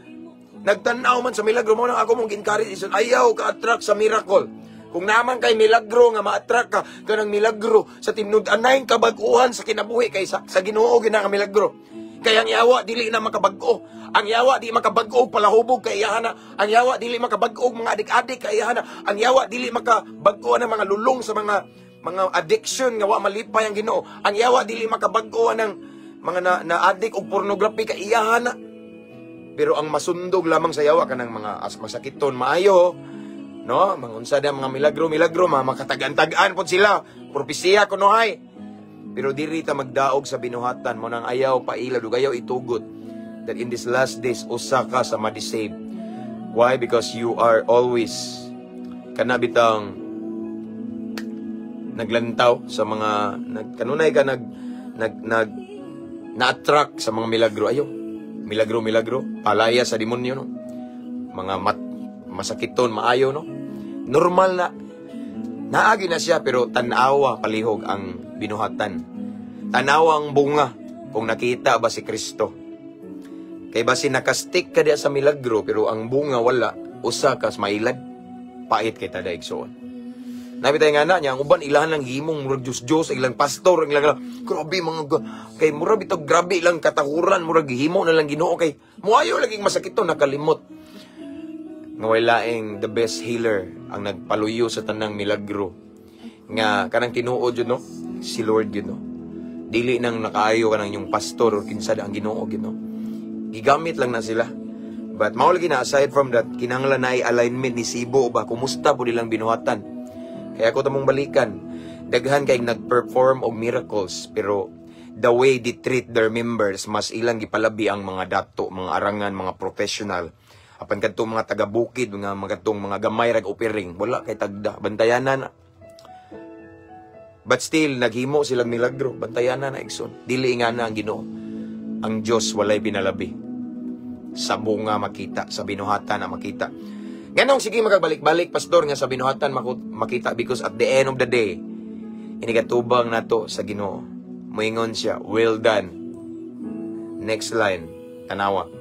nagtan-aw man sa milagro mo nang ako mong encourage igsoon, ayaw ka attract sa miracle. Kung naman kay milagro nga ma-attract ka kanang milagro sa tinud-anay kabag-uhan sa kinabuhi kay sa Ginoo gina nga milagro. Kay ang yawa dili na makabag-o. Ang yawa di makabag-o palahubog kay iyahana. Ang yawa dili makabag-o mga adik-adik kay iyahana. Ang yawa dili makabag-o ng mga lulong sa mga addiction nga wa malipay ang Ginoo. Ang yawa dili makabag-o ng mga na-addict og pornography kay iyahana. Pero ang masundog lamang sa yawa kanang mga masakiton maayo, no, mangunsa da mga milagro, makatagan-tagaan po sila. Propesiya kuno hay. Pero diri ta magdaog sa binuhatan mo nang ayaw paila ug ayaw itugot that in this last days usa ka sa madisave. Why? Because you are always kanabitang naglantaw sa mga kanunay ka na-attract sa mga milagro. Ayaw. Milagro, palaya sa demonyo, no? Mga masakiton, maayo, no? Normal na. Naagi na siya, pero tanawa palihog ang binuhatan. Tanawa ang bunga kung nakita ba si Kristo. Kay basi nakastick ka diya sa milagro, pero ang bunga wala, usa kas mailad, pait kay tada igsoon. Nabitay nga na niya, ang uban ilan lang himong murag Diyos, ilang pastor, ilang grabe mga kay murag bitaw grabe ilang katahuran, murag himo na lang Ginoo kay muayo laging masakito nakalimot. Nga walaing the best healer ang nagpaluyo sa tanang milagro nga kanang tinuod yun, no? Si Lord yun, no? Dili nang nakaayo kanang yung pastor o kinsa ang Ginoo yun, no? Gigamit lang na sila. But maulagi na aside from that, kinahanglan na alignment ni Sibo ba kumusta po nilang binuhatan. Kaya ako tamong balikan, daghan kay nagperform og miracles pero the way they treat their members mas ilang gipalabi ang mga dato, mga arangan, mga professional. Apan kadtong mga taga-bukid, mga mga gamay rag opering, wala kay tagda, bantayanan na. But still naghimo silang milagro, bantayanan na igsoon. Dili nga na ang Ginoo. Ang Dios walay binalabi. Sa bunga makita, sa binuhatan na makita. Ganong sige magabalik-balik pastor nga sa binuhatan makita because at the end of the day inigatubang nato sa Ginoo. Moingon siya, well done. Next line, tanawa.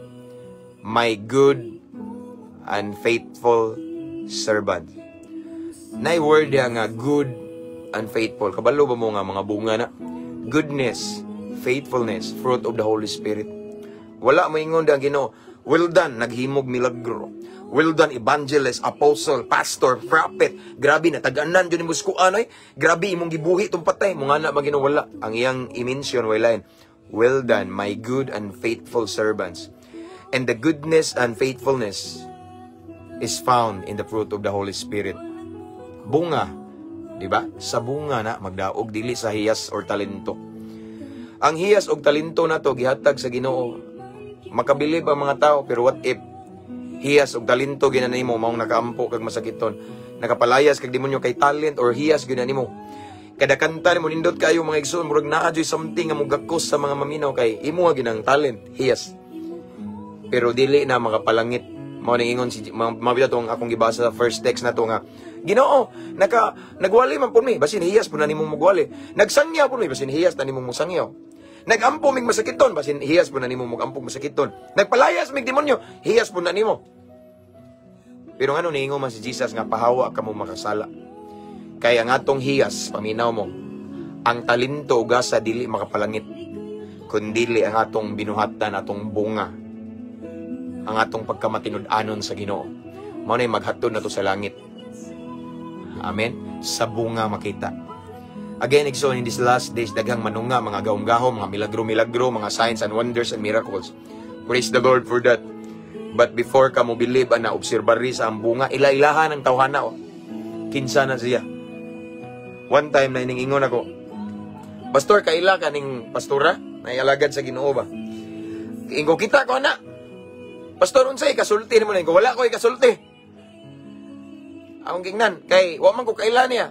My good and faithful servant. Nay word nga good and faithful. Kabalo ba mo nga mga bunga na? Goodness, faithfulness, fruit of the Holy Spirit. Wala mo ingon ang Ginoo. Well done, naghimog milagro. Well done, evangelist, apostle, pastor, prophet. Grabe na taganan jud imong skuan ay. Grabe imong gibuhi tong patay. Mga na magino wala. Ang iyang i-mention wala. Well done, my good and faithful servants. And the goodness and faithfulness is found in the fruit of the Holy Spirit. Bunga, di ba? Sa bunga na magdaog dili sa hiyas or talento. Ang hiyas og talento na to gihatag sa Ginoo. Makabilib ang mga tao pero what if hiyas og talento ginanimo maong nakaampo kag masakiton. Nakapalayas kag demonyo kay talent or hiyas ginanimo. Kada kanta nimo nindot kayo mga igsoon murag naa joy something nga mugakos sa mga maminaw kay imo ginang talent, hiyas. Pero dili na makapalangit. Mao ning ingon si mabita tong akong gibasa sa first text na to nga Ginoo, nagwali man po mi, basin hiyas po na nimong magwali. Nagsangyaw po mi, basin hiyas na nimong musangyaw. Nagampo mig masakiton, basin hiyas po na nimong magampo masakiton. Nagpalayas mig demonyo, hiyas po na nimo. Pero ngano niingon man si Jesus nga pahawa ka mo makasala. Kaya ang atong hiyas, paminaw mo, ang talento ugasa dili makapalangit. Kundili ang atong binuhatan, atong bunga. Ang atong pagkamatinud-anon sa Ginoo. Mao na maghatod na to sa langit. Amen. Sa bunga makita. Again, igsoon in these last days, daghang manunga, mga gahom-gahom, mga milagro-milagro, mga signs and wonders and miracles. Praise the Lord for that. But before ka mo believe, na obserbari sa ang bunga, ila-ilahan ang tawhana. Kinsa na siya. One time na iningingon ako, Pastor, kaila ka ning pastora? Naialagad sa Ginoo ba? Ingo kita ko na. Pastor, unsay kasulti mo na? Wala ko kasulti. Akong gingnan, kay wa man ko kailan niya.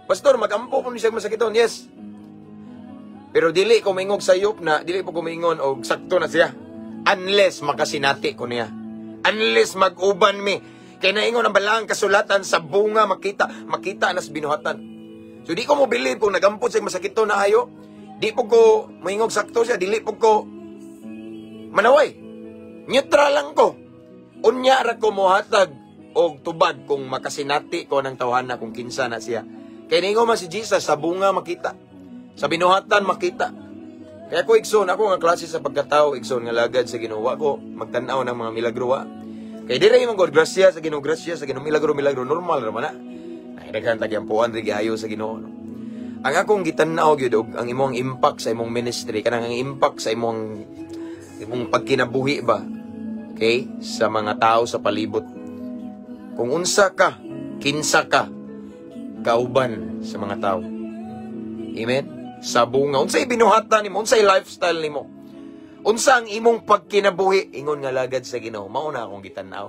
Pastor, magampo po siya masakiton, yes. Pero dili ko maingog sayop na, dili po ko maingon og sakto na siya. Unless makasinati ko niya. Unless mag-uban mi. Kaya naingon ang balang kasulatan sa bunga makita nas binuhatan. So di ko mo believe kung nagampot siya masakiton na ayo. Di po ko maingog sakto siya, dili po ko manaway. Neutral lang ko. Unya ra ko mohatag og tubag kung makasinati ko ng tawhana kung kinsa na siya. Kaya ningo man si Jesus, sa bunga makita. Sa binuhatan makita. Kaya ko igsoon, ako nga klase sa pagkatao, igsoon nga lagad sa Ginoo ko, magtanaw ng mga milagro. Kaya di rin yung God, grasya sa Ginoo, milagro, normal naman na. Nakidaghan tagyampuan, rigayo sa Ginoo. No? Ang akong gitanaw, gyud ang imong impact sa imong ministry, kanang ang impact sa imong pagkinabuhi ba? Okay? Sa mga tao sa palibot. Kung unsa ka, kinsa ka, kauban sa mga tao. Amen? Sa bunga. Unsay binuhatan nimo, unsay lifestyle nimo. Unsa ang imong pagkinabuhi, ingon nga lagad sa Ginoo. Mao na akong gitanaw.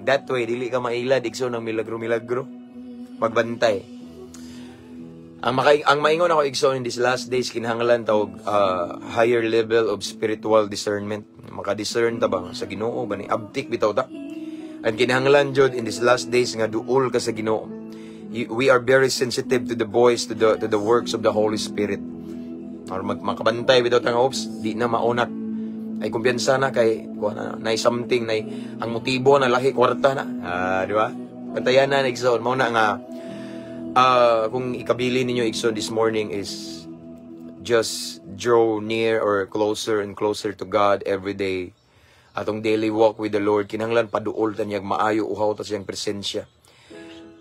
That way, dili ka mailad, igsoon ng milagro-milagro. Magbantay. Ang maingon ako igsoon in these last days, kinahanglan tawag higher level of spiritual discernment. Maka-discern ta ba sa Ginoo ba ni abtik bitaw ta? And kinahanglan jud in these last days nga duol ka sa Ginoo. We are very sensitive to the voice, to the works of the Holy Spirit. Or makabantay bitaw ta nga ops, di na maunat. Ay kumpiyansa na kay na something na ang motibo na lahi kwarta na. Di ba? Bantayan na igsoon mao na nga kung ikabili ninyo igsoon this morning is just draw near or closer and closer to God every day. Atong daily walk with the Lord, kinahanglan paduol ta niyag maayo uhaw ta siyang presensya.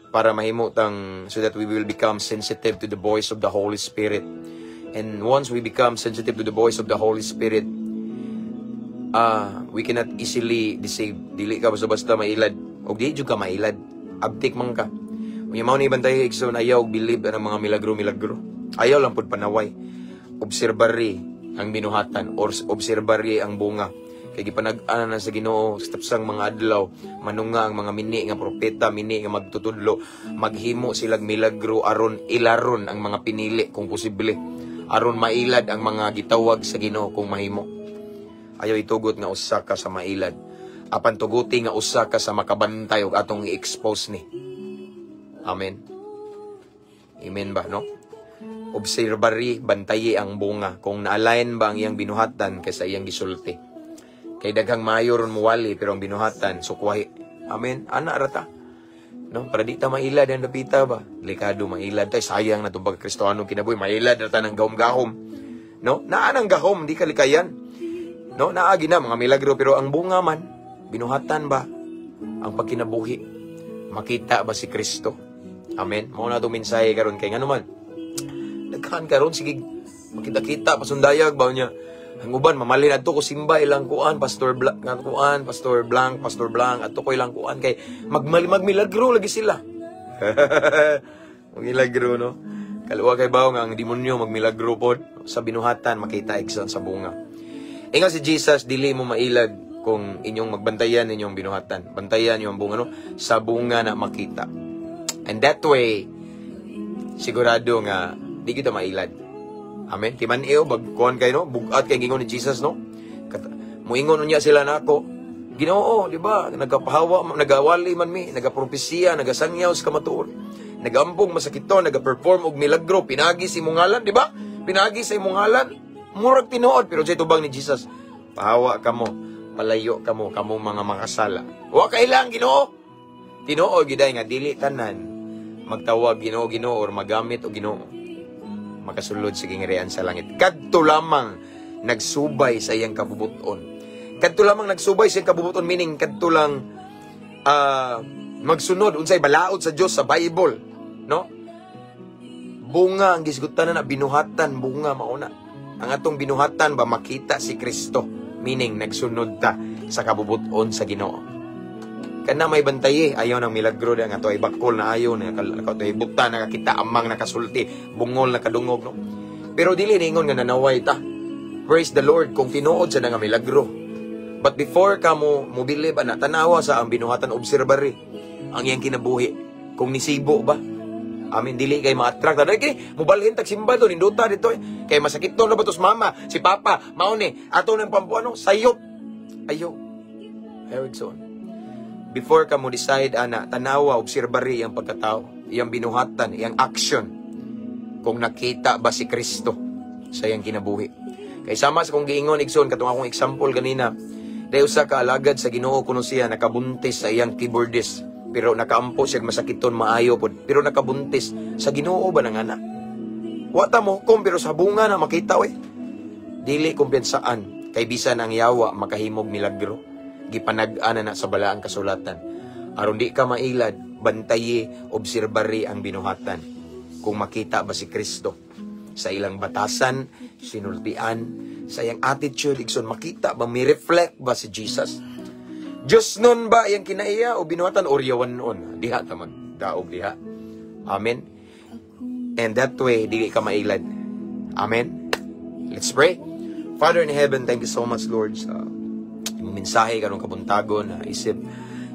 Para mahimo tang so that we will become sensitive to the voice of the Holy Spirit. And once we become sensitive to the voice of the Holy Spirit, we cannot easily deceive. Dili ka basta-basta mailad. O di jud ka mailad. Abtik man ka. Unya mao ni bantay igsoon ayaw believe ang mga milagro-milagro. Ayaw lang pud panaway. Obserbari ang binuhatan or obserbari ang bunga. Kaya gipanag-ana na sa Ginoo stapsang mga adlaw, manunga ang mga mini nga propeta, mini nga magtutudlo, maghimo silang milagro aron ilaron ang mga pinili kung posible. Aron mailad ang mga gitawag sa Ginoo kung mahimo. Ayaw itugot nga usa ka sa mailad. Apan tuguti nga usa ka sa makabantay ug atong i-expose ni. Amen. Amen ba, no? Obserbari, bantayi ang bunga kung na-align ba ang iyang binuhatan kaysa iyang gisulti. Kay daghang mayor muwali pero ang binuhatan sukwahi. Amen. Ana rata. No, para di ta mailad ang dapita ba? Delikado mailad tay sayang na tubag Kristiyano kinabuhi mailad rata ng gahom-gahom. No? Naa nang gahom di kalikayan. No, naagi na mga milagro pero ang bunga man binuhatan ba ang pagkinabuhi? Makita ba si Kristo? Amen. Mao na to mensahe karon kay ngano man. Daghan karon sige makita-kita pasundayag ba niya. Ang uban mamalin adto ko simba ilang kuan Pastor Blank Pastor Blank adto ko ilang kuan kay magmilagro lagi sila. Magmilagro no. Kalwa kay bawo nga ang demonyo magmilagro pod sa binuhatan makita igsoon sa bunga. Ingon si Jesus dili mo mailad kung inyong magbantayan inyong binuhatan. Bantayan yung bunga, sa bunga na makita. And that way, sigurado nga, di kita mailad. Amen? Kiman iyo, bagkuhan kayo, bugat kay gingon ni Jesus, no? Muingon niya sila na ako, Ginoo, di ba? Nagapahawa, nagawali man mi, nagapropesiya, nagasangyaw sa kamatuon. Nagaambong masakito, nagaperform og milagro, pinagi sa imong ngalan, di ba? Pinagi sa imong ngalan, murag tinuod, pero sa tubang ni Jesus, pahawa ka mo, palayo ka mo, kamong mga makasala. Wa kailang Ginoo. Tinuod giday nga dili tanan magtawag Ginoo or magamit o Ginoo makasulod sa gingirian sa langit. Kadto lamang nagsubay sa iyang kabubuton. Kadto lamang nagsubay sa iyang kabubuton, meaning kadto lang magsunod unsay balaod sa Dios sa Bible, no? Bunga ang gisgutan na binuhatan, bunga mauna. Ang atong binuhatan ba makita si Kristo, meaning nagsunod ta sa kabubuton sa Ginoo. Kana may bantaye, ayaw ng milagro nga to ay bakol na ayaw na to ay buta nakakita amang nakasulti, bungol nakadungog, no. Pero dili ningon nga nanaway ta. Praise the Lord kung tinuod sa nga milagro. But before ka mo believe ana, tanawa sa ang binuhatan, obserbari ang iyang kinabuhi kung nisibo ba. Amin, dili kay ma-attract. Kay mubalhin tag simba to ninduta dito kay masakit to na ba tos mama, si papa, mauni ato nang pampuano sayop. Ayo. Erickson. Before ka mo decide ana, tanawa obserbari ang pagkatao, iyang binuhatan, iyang action. Kung nakita ba si Kristo sa iyang kinabuhi. Kay sama sa kong giingon igsoon katong akong example kanina. Dayo sa kaalagad sa Ginoo kuno siya nakabuntis sa iyang keyboardist. Pero nakaampo siya masakiton maayo pod. Pero nakabuntis sa Ginoo ba nang ana? Wata mo kung pero sa bunga na makita dili kumpensaan kay bisan ang yawa makahimog milagro. Gipanag-ana na sa balaang kasulatan. Aron di ka mailad, bantaye, obserbari ang binuhatan. Kung makita ba si Kristo sa ilang batasan, sinultian, sa iyang attitude, igsoon makita ba, may reflect ba si Jesus? Diyos nun ba yung kinaiya o binuhatan o riyawan noon? Diha ta magdaog diha. Amen. And that way, di ka mailad. Amen. Let's pray. Father in heaven, thank you so much, Lord, sa imong mensahe karong kabuntagon na isip.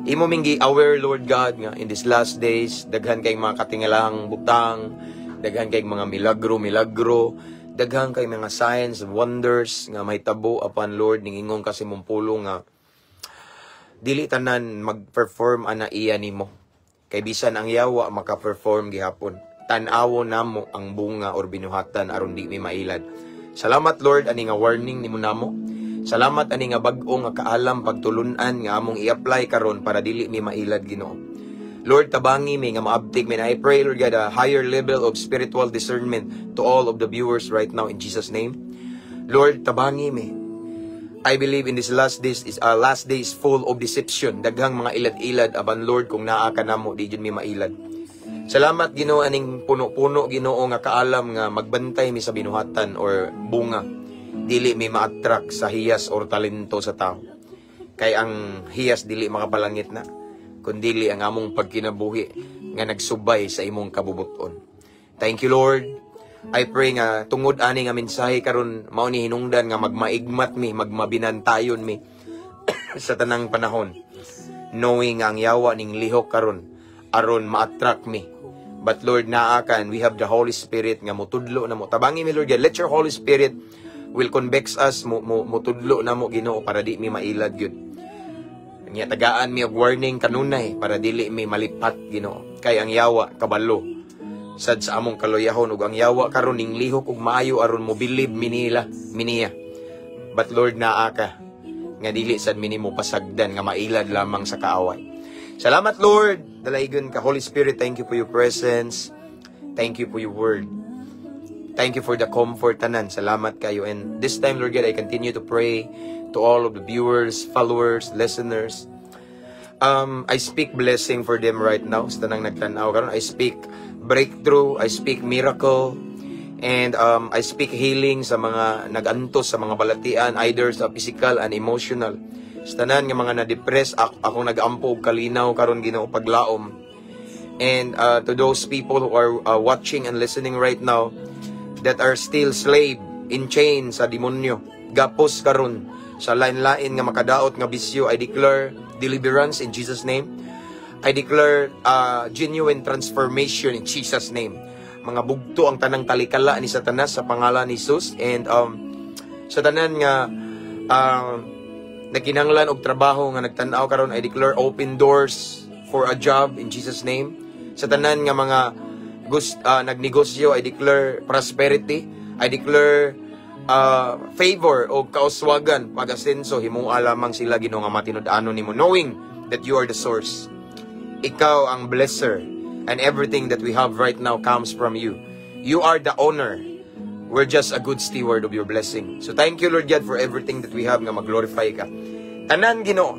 Imo mingi aware, Lord God, nga in these last days, daghan kay mga katingalang butang, daghan kay mga milagro, daghan kay mga signs and wonders nga may tabo upon Lord ning ingon kasi mong pulong nga dili tanan mag-perform ana iya nimo. Kay bisan ang yawa maka-perform gihapon. Tan-awo namo ang bunga or binuhatan aron di mi mailad. Salamat Lord ani nga warning nimo namo. Salamat ani nga bag-o nga kaalam pagtulunan nga among i-apply karon para dili mi mailad Ginoo. Lord, tabangi mi nga maabtik mi. I pray, Lord God, a higher level of spiritual discernment to all of the viewers right now in Jesus' name. Lord, tabangi mi. I believe in this last days is full of deception. Daghang mga ilad-ilad aban Lord kung naa ka namo di jud mi mailad. Salamat Ginoo aning puno-puno Ginoo nga kaalam nga magbantay mi sa binuhatan or bunga. Dili mi ma-attract sa hiyas or talento sa tao. Kay ang hiyas dili makapalangit na, kundili ang among pagkinabuhi nga nagsubay sa imong kabubuton. Thank you Lord. I pray nga tungod ani nga mensahe karon mao ni hinungdan nga magmaigmat mi, magmabinantayon mi sa tanang panahon. Knowing ang yawa ning lihok karon aron ma-attract mi. But Lord, naakan we have the Holy Spirit nga mutudlo na mo. Tabangi mi Lord, let your Holy Spirit will convex us mutudlo na mo Ginoo para di mi mailad gyud. Nya tagaan mi og warning kanunay para dili mi malipat Ginoo. Kay ang yawa kabalo sad sa among kaloyahon ug ang yawa karon ning lihok ug maayo aron mo believe miniya. But Lord, naa ka nga dili sad minimo pasagdan nga mailad lamang sa kaaway. Salamat Lord, dalaygon ka Holy Spirit. Thank you for your presence. Thank you for your word. Thank you for the comfort tanan. Salamat kayo. And this time, Lord God, I continue to pray to all of the viewers, followers, listeners. I speak blessing for them right now. Sa tanang nagtanaw karon, I speak breakthrough, I speak miracle, and I speak healing sa mga nagantos sa mga balatian, either sa physical and emotional. Sa tanan nga mga na-depress, ako nag-ampo og kalinaw karon Ginoo paglaom. And to those people who are watching and listening right now, that are still slave in chains sa demonyo, gapos karon sa lain-lain nga makadaot nga bisyo. I declare deliverance in Jesus' name. I declare genuine transformation in Jesus' name. Mga bugto ang tanang talikala ni Satanas sa pangalan ni Jesus. And sa tanan nga nakinanglan og trabaho nga nagtan-aw karon, I declare open doors for a job in Jesus' name. Sa tanan nga mga nagnegosyo, I declare prosperity. I declare favor o kauswagan, pag-asenso, himuha lamang sila Ginoo nga matinud-anon nimo, knowing that you are the source. Ikaw ang blesser, and everything that we have right now comes from you. You are the owner. We're just a good steward of your blessing. So thank you, Lord God, for everything that we have nga mag-glorify ka. Tanan Ginoo,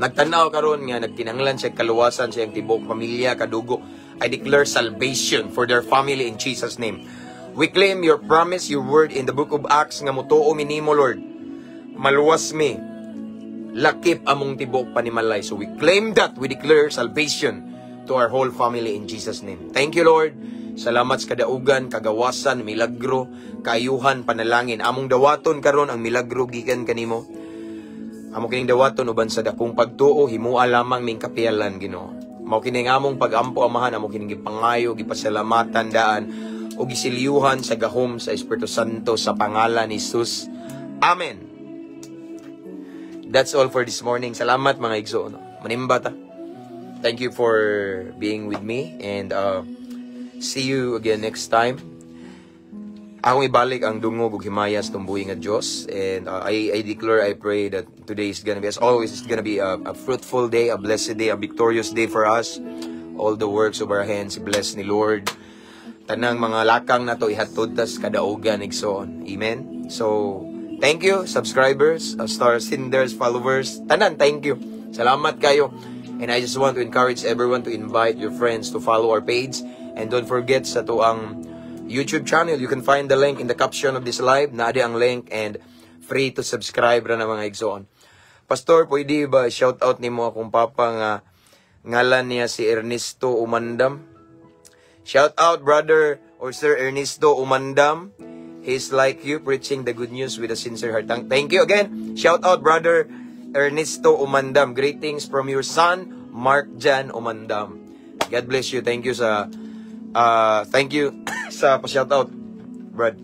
nagtanaw karon nga nagkinanglan siya kaluwasan sa iyang tibok pamilya, kadugo. I declare salvation for their family in Jesus' name. We claim your promise, your word in the book of Acts nga mutuo minimo, Lord. Maluwas mi, lakip among tibok panimalay. So we claim that, we declare salvation to our whole family in Jesus' name. Thank you, Lord. Salamat sa kadaugan, kagawasan, milagro, kaayuhan, panalangin. Among dawaton karon ang milagro gikan kanimo. Amo kining dawaton uban sa dakong pagtuo, himua lamang ming kapiyalan Ginoo. Mao kining among pag-ampo amahan, amo kining gipangayo, gipasalamatan daan o gisilyuhan sa gahom sa Espiritu Santo sa pangalan ni Jesus. Amen. That's all for this morning. Salamat mga igsoon. Manimba ta. Thank you for being with me, and see you again next time. Akong ibalik ang dungog ug himayas tumbuhi nga Dios, and I declare, I pray that today is gonna be, as always, it's gonna be a fruitful day, a blessed day, a victorious day for us. All the works of our hands, bless ni Lord. Tanang mga lakang na to ihatod tas kadaugan igsoon. Amen. So, thank you subscribers, star senders, followers. Tanan, thank you. Salamat kayo. And I just want to encourage everyone to invite your friends to follow our page. And don't forget sa to ang YouTube channel. You can find the link in the caption of this live. Naadi ang link, and free to subscribe ra na mga igsoon. Pastor, pwede ba shout out nimo akong papa nga ngalan niya si Ernesto Umandam? Shout out, brother or Sir Ernesto Umandam. He's like you, preaching the good news with a sincere heart. Thank you again. Shout out, brother Ernesto Umandam. Greetings from your son, Mark Jan Umandam. God bless you. Thank you sa thank you sa pa-shout out, Brad.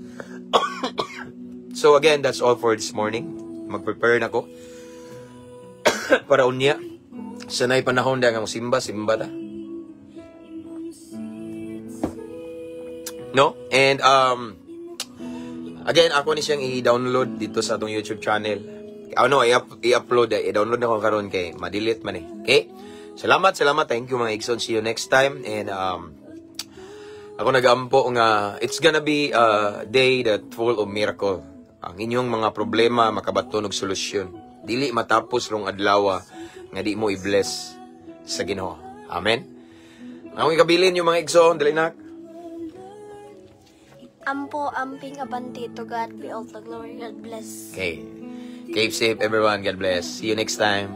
So again, that's all for this morning. Mag-prepare na ko para unya. Sanay panahon da nga simba ta. No? And again, ako ni siyang i-download dito sa atong YouTube channel. I-upload, i-download na ko karon kay ma-delete man eh. Okay? Salamat. Thank you mga igsoon. See you next time. And ako nag-ampo nga it's gonna be a day that full of miracle. Ang inyong mga problema makabaton og solusyon. Dili matapos rong adlaw nga di mo i-bless sa Ginoo. Amen. Ang ikabilin yung mga igsoon, dali nak. Ampo, amping, abanti, to God be all the glory. God bless. Okay. Keep safe, everyone. God bless. See you next time.